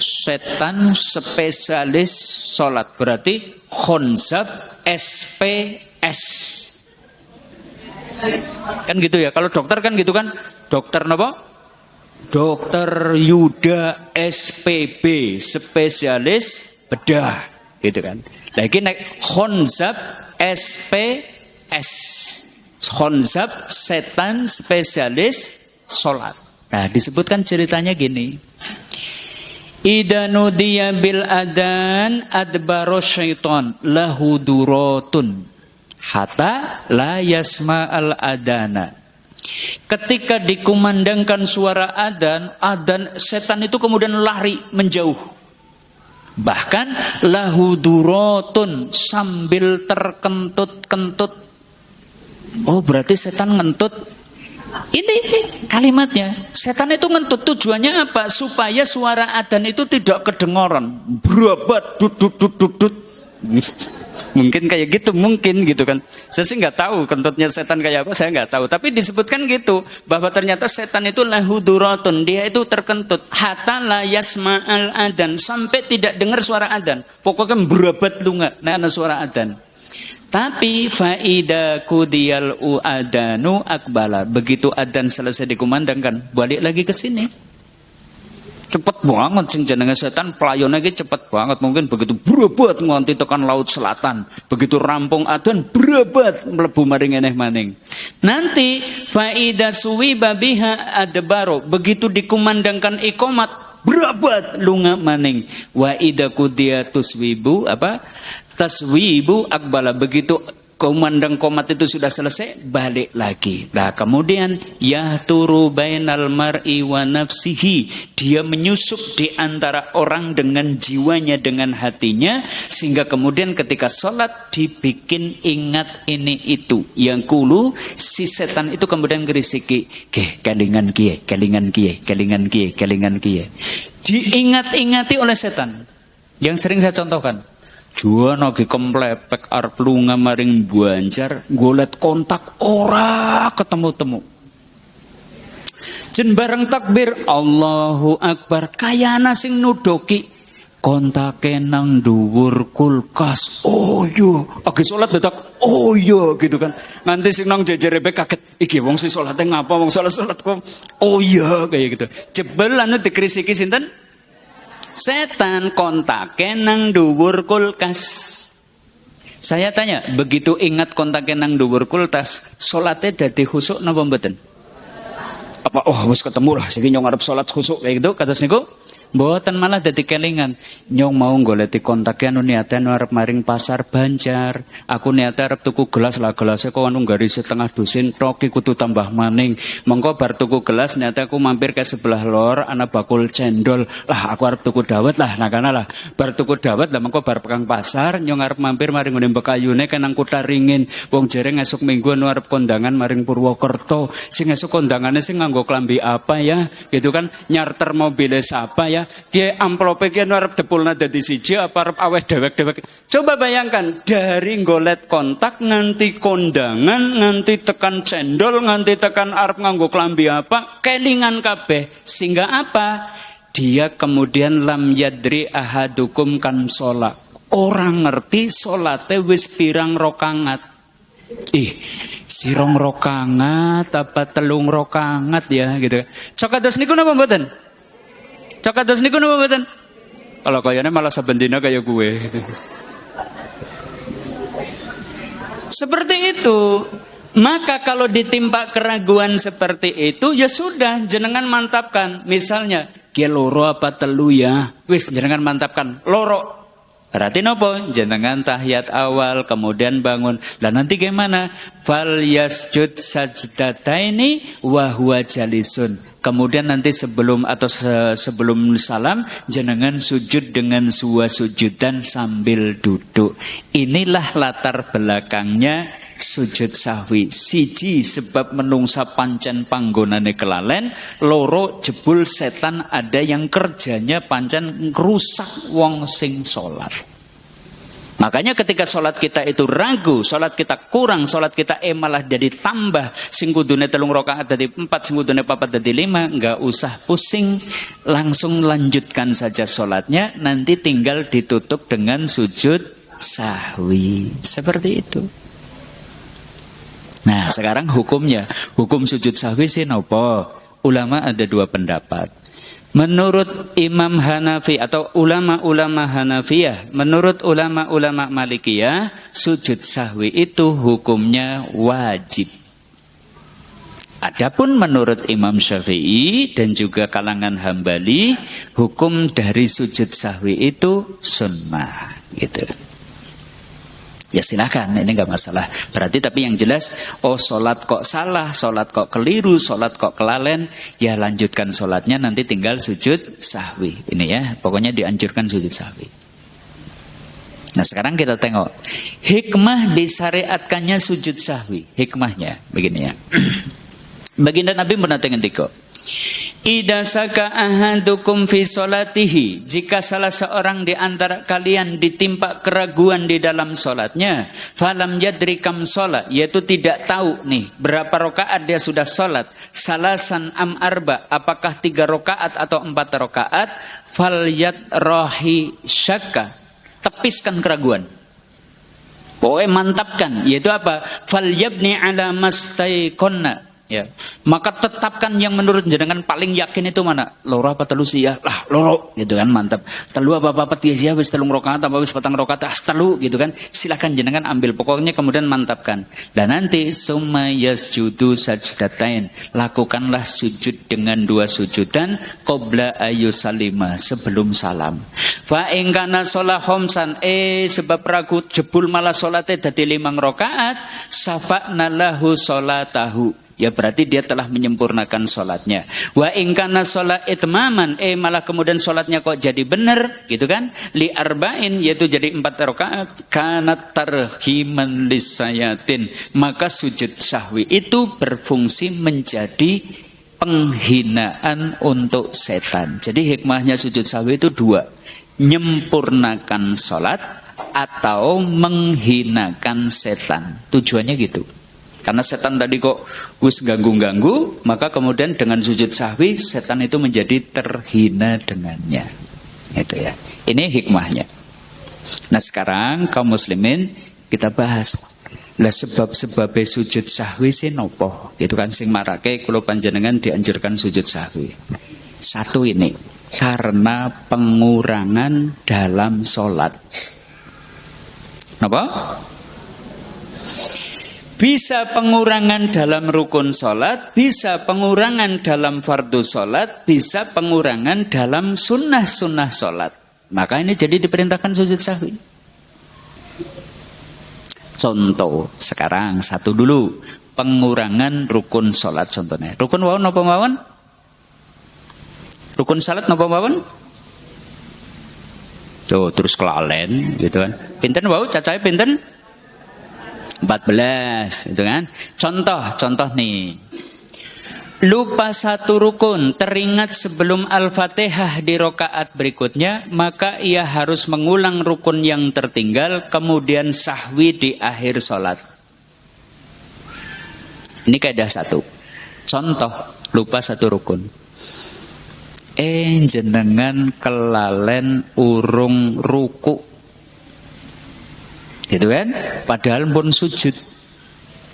[SPEAKER 1] Setan spesialis sholat. Berarti khonzab SPS. Kan gitu ya. Kalau dokter kan gitu kan. Dokter apa? Dokter Yuda SPB, spesialis bedah. Gitu kan. Lagi naik khonzab SPS. Khonzab setan spesialis sholat. Nah, disebutkan ceritanya gini. Idza nudiya bil adan adbaro syaiton lahu duratun hatta la yasma al adana. Ketika dikumandangkan suara adzan, setan itu kemudian lari menjauh. Bahkan lahu duratun, sambil terkentut-kentut. Oh, berarti setan ngentut. Ini kalimatnya. Setan itu ngentut, tujuannya apa? Supaya suara adzan itu tidak kedengaran. Berabat dut. Mungkin kayak gitu, mungkin gitu kan. Saya sih nggak tahu kentutnya setan kayak apa, saya nggak tahu. Tapi disebutkan gitu, bahwa ternyata setan itu lahu duratun, dia itu terkentut. Hatta la yasma'al adzan, sampai tidak dengar suara adzan. Pokoknya berabat lunga, nah ada suara adzan. Tapi faida kudiyal uadanu akbala, begitu adzan selesai dikumandangkan, balik lagi ke sini. Cepet banget sing jenenge setan, pelayone iki cepet banget, mungkin begitu berobat nganti tekan laut selatan, begitu rampung adzan berobat mlebu maring eneh maning. Nanti faida suwiba biha adbaro, begitu dikumandangkan iqamat berobat lunga maning. Wa ida qudiyatus wibu taswibu akbala, begitu kumandang qomat itu sudah selesai, balik lagi. Nah, kemudian yahturu bainal mar'i wa nafsihi, dia menyusup di antara orang dengan jiwanya, dengan hatinya, sehingga kemudian ketika sholat dibikin ingat ini itu. Yang kulu, si setan itu kemudian gerisiki, kelingan kie, kelingan kie, kelingan kie, kelingan kie. Diingat-ingati oleh setan. Yang sering saya contohkan. Juwana ge kemplepek arep lunga maring Banjar, golet kontak ora ketemu-temu. Jen bareng takbir Allahu Akbar, kayana sing nudoki kontake nang dhuwur kulkas. Oh iya, age salat dadak oh iya gitu kan. Nganti sing nang jejere kaget, iki wong sing salate ngapa wong salat kok oh iya kayak gitu. Jebel anu dikrisiki sinten? Setan, kontake nang dhuwur kulkas. Saya tanya, begitu ingat kontake nang dhuwur kulkas, salate dadi khusuk napa mboten? Apa wis ketemu lah sing nyong arep salat khusuk kayak gitu kados niku? Mboten, malah dadi kelingan. Nyong mau goleti kontake anu niate arep maring pasar Banjar. Aku niate arep tuku gelas lah, gelasnya kok anu garis setengah dosen tok kudu tambah maning. Mengko bar tuku gelas niate aku mampir ke sebelah lor ana bakul cendol. Lah aku arep tuku dawet lah, nakana lah. Bar tuku dawet lah mengko bar pegang pasar nyong arep mampir maring ngene Bekayune kenang Kutaringin. Wong jere esuk minggu anu arep kondangan maring Purwokerto. Sing esuk kondangane sing nganggo klambi apa ya? Gitu kan, nyarter mobil siapa ya? Dia amplope ki arep depulna dadi siji apa arep aweh dewek-dewek. Coba bayangkan dari golet kontak nganti kondangan, nganti tekan cendol, nganti tekan arep nganggo klambi apa, kelingan kabeh. Sehingga apa? Dia kemudian lam yadri ahadukum kan sholat. Orang ngerti salate wis pirang rokangat. Sirong rokangat apa telung rokangat ya gitu. Cok kados niku napa mboten? Cok kados niku napa mboten? Kalau kayaknya malah saben dina kayak gue. Seperti itu. Maka kalau ditimpa keraguan seperti itu, ya sudah jenengan mantapkan. Misalnya, ki loro apa telu ya? Wis jenengan mantapkan loro. Berarti nopo? Jenengan tahiyat awal kemudian bangun. Lah nanti gimana? Fal yasjud sajdataini wa huwa jalisun. Kemudian nanti sebelum salam jenengan sujud dengan sujudan sambil duduk. Inilah latar belakangnya sujud sahwi. Siji sebab menungsa pancen panggonane kelalen, loro jebul setan ada yang kerjanya pancen ngrusak wong sing salat. Makanya ketika sholat kita itu ragu, sholat kita kurang, sholat kita malah jadi tambah, sing kudune 3 rakaat jadi 4, sing kudune 4 jadi 5, enggak usah pusing, langsung lanjutkan saja sholatnya, nanti tinggal ditutup dengan sujud sahwi. Seperti itu. Nah, sekarang hukumnya, hukum sujud sahwi sih nopo? Ulama ada 2 pendapat. Menurut Imam Hanafi atau ulama-ulama Hanafiyah, menurut ulama-ulama Malikiyah, sujud sahwi itu hukumnya wajib. Adapun menurut Imam Syafi'i dan juga kalangan Hambali, hukum dari sujud sahwi itu sunnah, gitu. Ya silakan, ini enggak masalah. Berarti tapi yang jelas, sholat kok salah, sholat kok keliru, sholat kok kelalen, ya lanjutkan sholatnya, nanti tinggal sujud sahwi. Ini ya, pokoknya dianjurkan sujud sahwi. Nah sekarang kita tengok hikmah disyariatkannya sujud sahwi. Hikmahnya begini ya. Baginda Nabi pernah ngendika, idza saka ahadukum fi sholatihi, jika salah seorang di antara kalian ditimpa keraguan di dalam sholatnya, falam yadri kam sholat, yaitu tidak tahu nih berapa rakaat dia sudah sholat, salasan am arba, apakah 3 rakaat atau 4 rakaat, falyat rohi syakka, tepiskan keraguan. Pokoknya mantapkan, yaitu apa? Falyabni ala mastaiqonna, Ya, maka tetapkan yang menurut jenengan paling yakin itu mana? Loro apa telu sih ya? Lah, loro gitu kan, mantap. Telu apa tiga sih wis telung rakaat apa wis patang rakaat telu gitu kan. Silakan jenengan ambil pokoknya kemudian mantapkan. Dan nanti summa yasjudu sajdatain. Lakukanlah sujud dengan 2 sujudan qabla ayyusalima, sebelum salam. Fa in kana shalah khamsan sebab ragu jebul malah salate dadi 5 rakaat, safa'na lahu salatahu. Ya berarti dia telah menyempurnakan sholatnya. Wa ingkana sholat itmaman, malah kemudian sholatnya kok jadi benar, gitu kan? Li arba'in, yaitu jadi 4 rakaat. Kanat tarhiman lisayatin, maka sujud sahwi itu berfungsi menjadi penghinaan untuk setan. Jadi hikmahnya sujud sahwi itu 2, menyempurnakan sholat atau menghinakan setan. Tujuannya gitu. Karena setan tadi kok wis ganggu-ganggu, maka kemudian dengan sujud sahwi setan itu menjadi terhina dengannya. Itu ya. Ini hikmahnya. Nah sekarang kaum muslimin kita bahas. Lah sebab-sebab sujud sahwi sih nopo? Itu kan sing marake kula panjenengan dianjurkan sujud sahwi. 1 ini karena pengurangan dalam sholat. Napa? Bisa pengurangan dalam rukun sholat, bisa pengurangan dalam fardu sholat, bisa pengurangan dalam sunnah-sunnah sholat. Maka ini jadi diperintahkan sujud sahwi. Contoh, sekarang 1 dulu. Pengurangan rukun sholat contohnya. Rukun wawon apa mawon? Rukun sholat apa mawon? Tuh, terus kelalen gitu kan. Pinten wau, cacai pinten? 14 itu kan. Contoh nih. Lupa 1 rukun, teringat sebelum Al-Fatihah di rakaat berikutnya, maka ia harus mengulang rukun yang tertinggal kemudian sahwi di akhir sholat. Ini kaidah 1. Contoh, lupa 1 rukun. Jenengan kelalen urung ruku. Gitu kan? Padahal pun sujud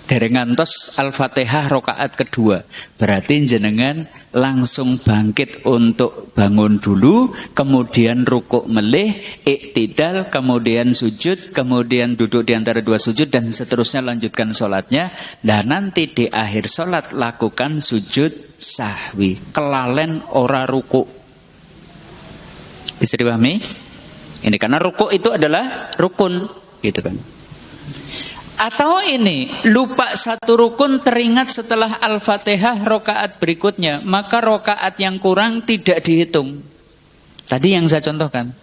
[SPEAKER 1] dereng ngantos Al-Fatihah rakaat kedua. Berarti jenengan langsung bangkit untuk bangun dulu, kemudian rukuk melih, iktidal, kemudian sujud, kemudian duduk di antara 2 sujud dan seterusnya lanjutkan sholatnya. Dan nanti di akhir sholat lakukan sujud sahwi. Kelalen ora rukuk. Bisa dipahami? Ini karena rukuk itu adalah rukun. Gitu kan. Atau ini lupa 1 rukun teringat setelah Al-Fatihah rakaat berikutnya, maka rakaat yang kurang tidak dihitung. Tadi yang saya contohkan.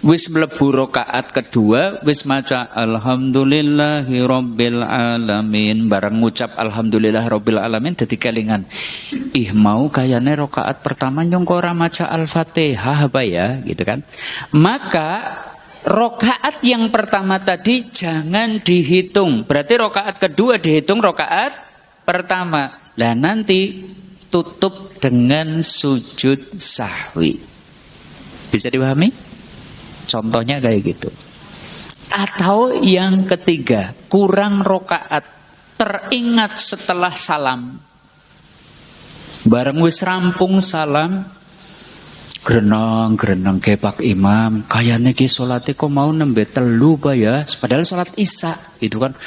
[SPEAKER 1] Wis mlebu rakaat kedua, wis maca alhamdulillahirabbil alamin, bareng ngucap alhamdulillahirabbil alamin dadi kelingan. Mau kayane rakaat pertama nyong ora maca Al-Fatihah apa ya, gitu kan. Maka rokaat yang pertama tadi jangan dihitung. Berarti rokaat kedua dihitung rokaat pertama. Lah nanti tutup dengan sujud sahwi. Bisa dipahami? Contohnya kayak gitu. Atau yang ketiga, kurang rokaat, teringat setelah salam. Bareng wis rampung salam, Grenang kepak imam, kayaknya ki salate kok mau nembe 3 ya, padahal salat isya itu kan.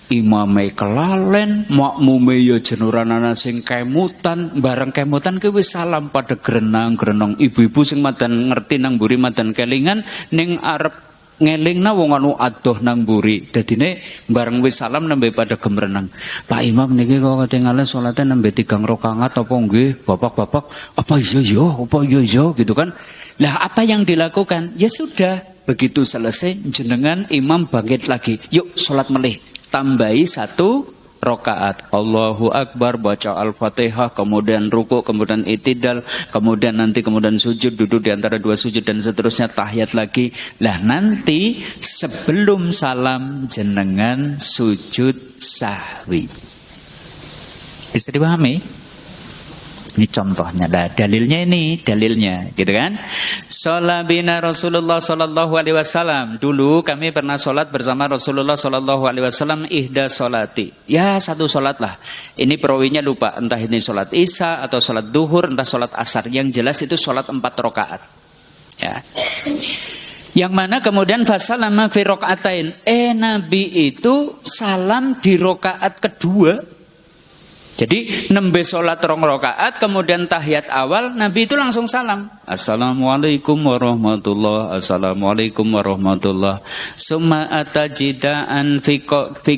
[SPEAKER 1] Imame kelalen, makmume ya jenuran ana sing kemutan, bareng kemutan ki wis salam pada grenang. Ibu-ibu sing madan ngerti nang mburi madan kelingan ning arep ngelingna wong anu adoh nang mburi. Dadine bareng wis salam nembe pada gemrenang. Pak Imam niki kok ketinggalan salate nembe 3 rakaat apa nggih? Bapak-bapak, apa iya gitu kan. Lah apa yang dilakukan? Ya sudah, begitu selesai jenengan imam bangkit lagi. Yuk salat melih. Tambahi 1 rakaat. Allahu Akbar, baca Al-Fatihah, kemudian rukuk, kemudian itidal, kemudian sujud, duduk di antara 2 sujud dan seterusnya, tahiyat lagi. Lah nanti sebelum salam jenengan sujud sahwi. Bisa dipahami? Ini contohnya, dalilnya gitu kan? Sholat bina Rasulullah Sallallahu Alaihi Wasallam. Dulu kami pernah sholat bersama Rasulullah Sallallahu Alaihi Wasallam ihda sholati. Ya satu sholat lah. Ini perawinya lupa, entah ini sholat isya atau sholat duhur, entah sholat asar. Yang jelas itu sholat 4 rakaat. Ya. Yang mana kemudian fasalama fi rakaatain. Nabi itu salam di rakaat kedua. Jadi nembe sholat 2 rakaat kemudian tahiyat awal Nabi itu langsung salam. Assalamualaikum warahmatullah. Assalamualaikum warahmatullah. Summa atajidaan fi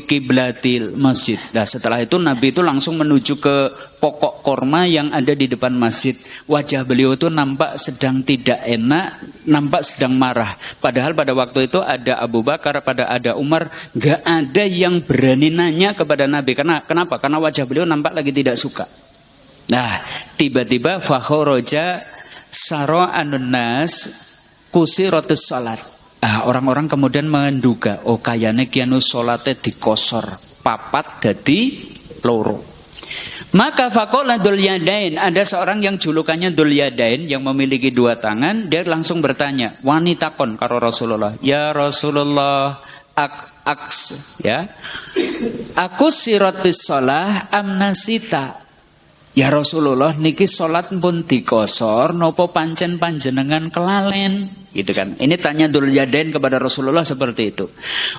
[SPEAKER 1] qiblatil masjid. Nah, setelah itu Nabi itu langsung menuju ke pokok korma yang ada di depan masjid. Wajah beliau itu nampak sedang tidak enak, nampak sedang marah. Padahal pada waktu itu ada Abu Bakar, ada Umar, nggak ada yang berani nanya kepada Nabi. Kenapa? Karena wajah beliau nampak lagi tidak suka. Nah, tiba-tiba fakhoroja saro'anun nas kusiratus salat. Orang-orang kemudian menduga, oh kayane kianu salate dikosor, papat dadi loro. Maka faqala Dzul Yadain, ada seorang yang julukannya Dzul Yadain yang memiliki 2 tangan, dia langsung bertanya, wanita kon karo Rasulullah, ya Rasulullah, aku siratis shalah amnasita. Ya Rasulullah niki salat pun dikosor nopo pancen panjenengan kelalen, gitu kan. Ini tanya Dzul Yadain kepada Rasulullah seperti itu.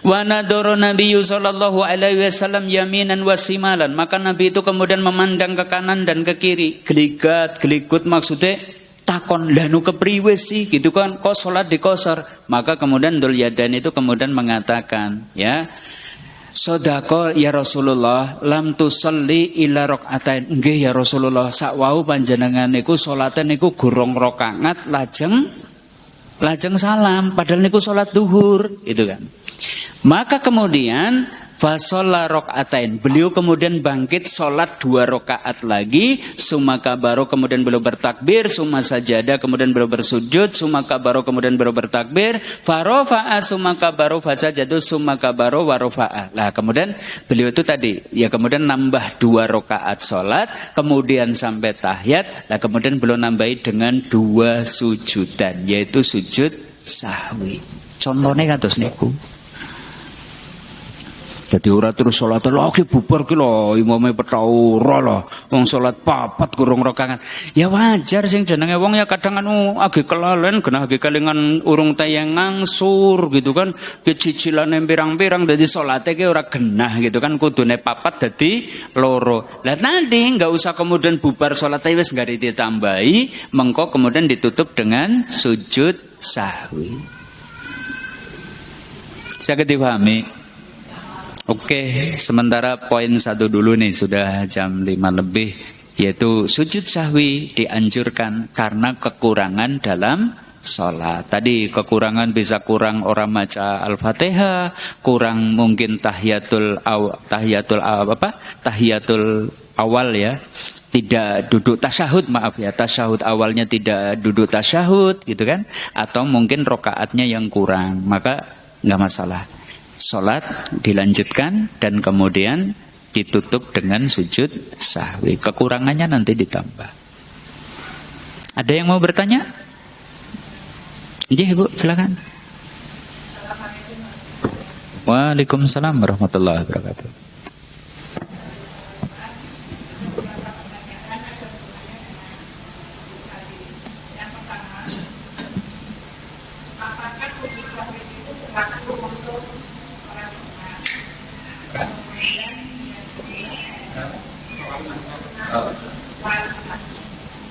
[SPEAKER 1] Wa nadara Nabi sallallahu alaihi wasallam yaminan wa simalan, maka Nabi itu kemudian memandang ke kanan dan ke kiri, geligat maksudnya takon lanu kepriwe sih, gitu kan, kok salat dikosor. Maka kemudian Dzul Yadain itu kemudian mengatakan, ya Sodako ya Rasulullah lam tusalli ila rakaatain. Nggih ya Rasulullah, sakwau panjenengan niku salate niku gurung rakaat lajeng salam, padahal niku salat duhur, gitu kan. Maka kemudian fasalla rakaatain, beliau kemudian bangkit salat 2 rakaat lagi, summa kabaro kemudian beliau bertakbir, summa sajada kemudian beliau bersujud, summa kabaro kemudian beliau bertakbir, farofa'a summa kabaro fasajadu summa kabaro warofa'a. Lah kemudian beliau itu tadi ya kemudian nambah 2 rakaat salat, kemudian sampai tahiyat, lah kemudian beliau nambahi dengan 2 sujudan, yaitu sujud sahwi. Contohnya kados niku. Jadi ora terus salat lagi bubar ki lho, imame petau ora lho. Wong salat 4 kurung rakaat. Ya wajar sing jenenge wong ya kadang anu age kelalen genah age kelingan urung tayang ngangsur gitu kan. Ki cicilane pirang-pirang dadi salate ki ora genah gitu kan, kudune 4 dadi 2. Lah nanti enggak usah kemudian bubar salat wis enggak ditambahi, mengko kemudian ditutup dengan sujud sahwi. Saged dipahami? Oke, sementara poin 1 dulu nih, sudah jam 5 lebih, yaitu sujud sahwi dianjurkan karena kekurangan dalam sholat. Tadi kekurangan bisa kurang orang maca Al-Fatihah, kurang mungkin tahiyatul awal ya. Tidak duduk tasyahud, maaf ya, tasyahud awalnya tidak duduk tasyahud gitu kan, atau mungkin rokaatnya yang kurang, maka nggak masalah. Sholat dilanjutkan dan kemudian ditutup dengan sujud sahwi. Kekurangannya nanti ditambah. Ada yang mau bertanya? Iya Ibu, silakan. Waalaikumsalam warahmatullahi wabarakatuh.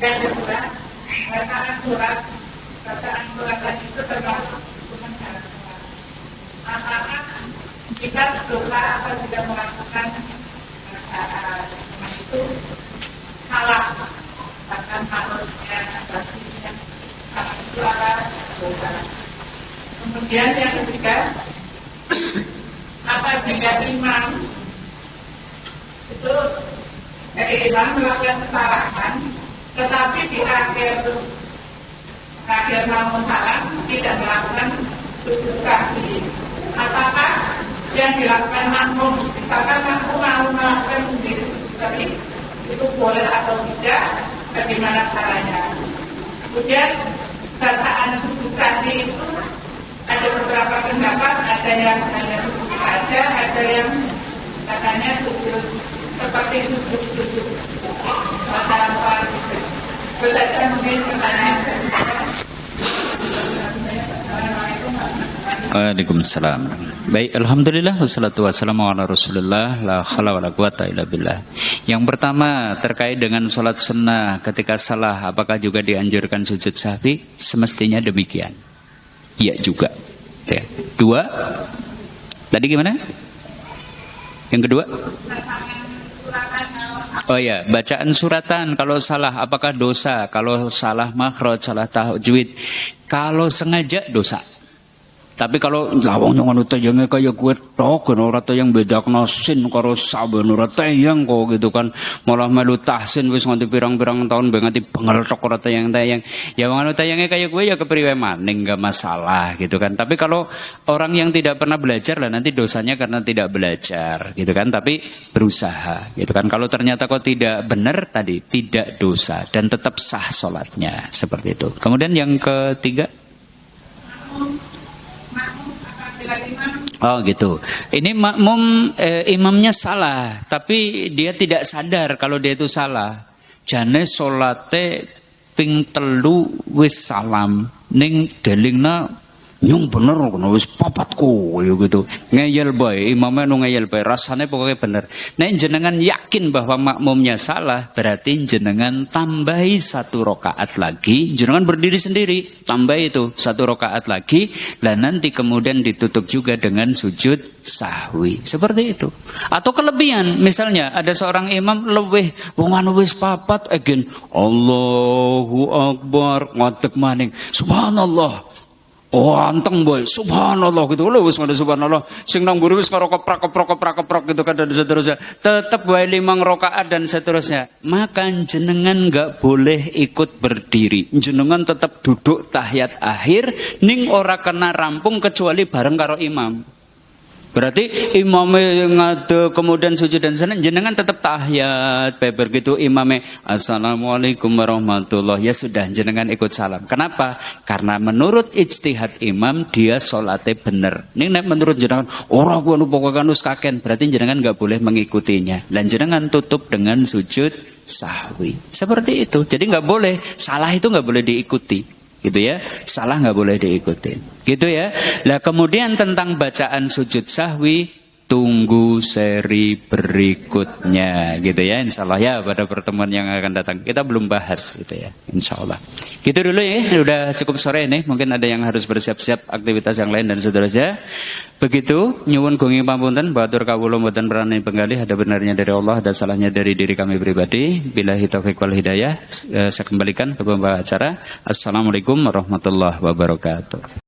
[SPEAKER 2] Yang kedua, bacaan surat itu termasuk hukuman syarat sholat. Apakah kita berdoa atau tidak melakukan bacaan itu salah, bahkan harusnya baginya salah suara doa. Kemudian yang ketiga, apa jika imam itu imam melakukan kesalahan, tetapi di akhir namun salam tidak melakukan sujud sahwi. Apakah yang dilakukan makmum, misalkan makmum mau melakukan sujud sahwi, itu boleh atau tidak? Dan seperti sujud-sujud apa itu saja mungkin pertanyaan saya.
[SPEAKER 1] Waalaikumsalam. Baik, alhamdulillah wassalatu wassalamu ala Rasulillah la haula wala quwata illa billah. Yang pertama terkait dengan salat sunnah ketika salah, apakah juga dianjurkan sujud sahwi? Semestinya demikian. Iya juga. Ya. Dua. Tadi gimana? Yang kedua? Oh ya, bacaan suratan kalau salah apakah dosa? Kalau salah makhraj, salah tajwid, kalau sengaja dosa. Tapi kalau lawang yang anu tayangnya kayak gue tok, ora tayang bedakna sin karo saben ora tayang kok gitu kan. Malah melu tahsin wis nganti pirang-pirang tahun nganti bengel tok ora tayang-tayang. Ya wong anu tayangnya kayak gue ya kepriwe maning enggak masalah gitu kan. Tapi kalau orang yang tidak pernah belajar lah nanti dosanya karena tidak belajar gitu kan. Tapi berusaha gitu kan. Kalau ternyata kok tidak benar tadi tidak dosa dan tetap sah sholatnya seperti itu. Kemudian yang ketiga. Oh gitu. Ini makmum imamnya salah, tapi dia tidak sadar kalau dia itu salah. Jane salate ping 3 wis salam ning delingna nyung bener kono wis papatku ya gitu. Ngeyel bae, imamnya nu ngeyel bae, rasane pokoknya bener. Nek jenengan yakin bahwa makmumnya salah, berarti jenengan tambahi 1 rakaat lagi, jenengan berdiri sendiri, tambah itu 1 rakaat lagi, dan nanti kemudian ditutup juga dengan sujud sahwi. Seperti itu. Atau kelebihan, misalnya ada seorang imam lebih wong anu wis papat again Allahu Akbar ngadeg maning subhanallah. Oh anteng boy, subhanallah gitu loh, wis ngene subhanallah. Sing nang mburi wis karo keprok gitu kan dan seterusnya. Tetap wae 5 rakaat dan seterusnya. Maka jenengan enggak boleh ikut berdiri. Jenengan tetap duduk tahiyat akhir ning ora kena rampung kecuali bareng karo imam. Berarti imamnya ngade kemudian sujud dan sana jenengan tetap tahiyat beber gitu imamnya assalamualaikum warahmatullahi ya sudah jenengan ikut salam. Kenapa? Karena menurut ijtihad imam dia sholatnya bener. Ini menurut jenengan orang gua nu pokoknya nus kaken berarti jenengan nggak boleh mengikutinya dan jenengan tutup dengan sujud sahwi. Seperti itu. Jadi nggak boleh salah itu nggak boleh diikuti. Gitu ya, salah nggak boleh diikuti. Gitu ya. Nah kemudian tentang bacaan sujud sahwi, tunggu seri berikutnya, gitu ya. Insya Allah ya pada pertemuan yang akan datang. Kita belum bahas, gitu ya. Insya Allah. Gitu dulu ya. Udah cukup sore ini. Mungkin ada yang harus bersiap-siap aktivitas yang lain dan seterusnya. Begitu. Nyuwun gungi pamunten. Batur kawula mboten berani penggalih. Ada benarnya dari Allah, ada salahnya dari diri kami pribadi. Billahi taufiq wal hidayah. Saya kembalikan ke pembawa acara. Assalamualaikum warahmatullahi wabarakatuh.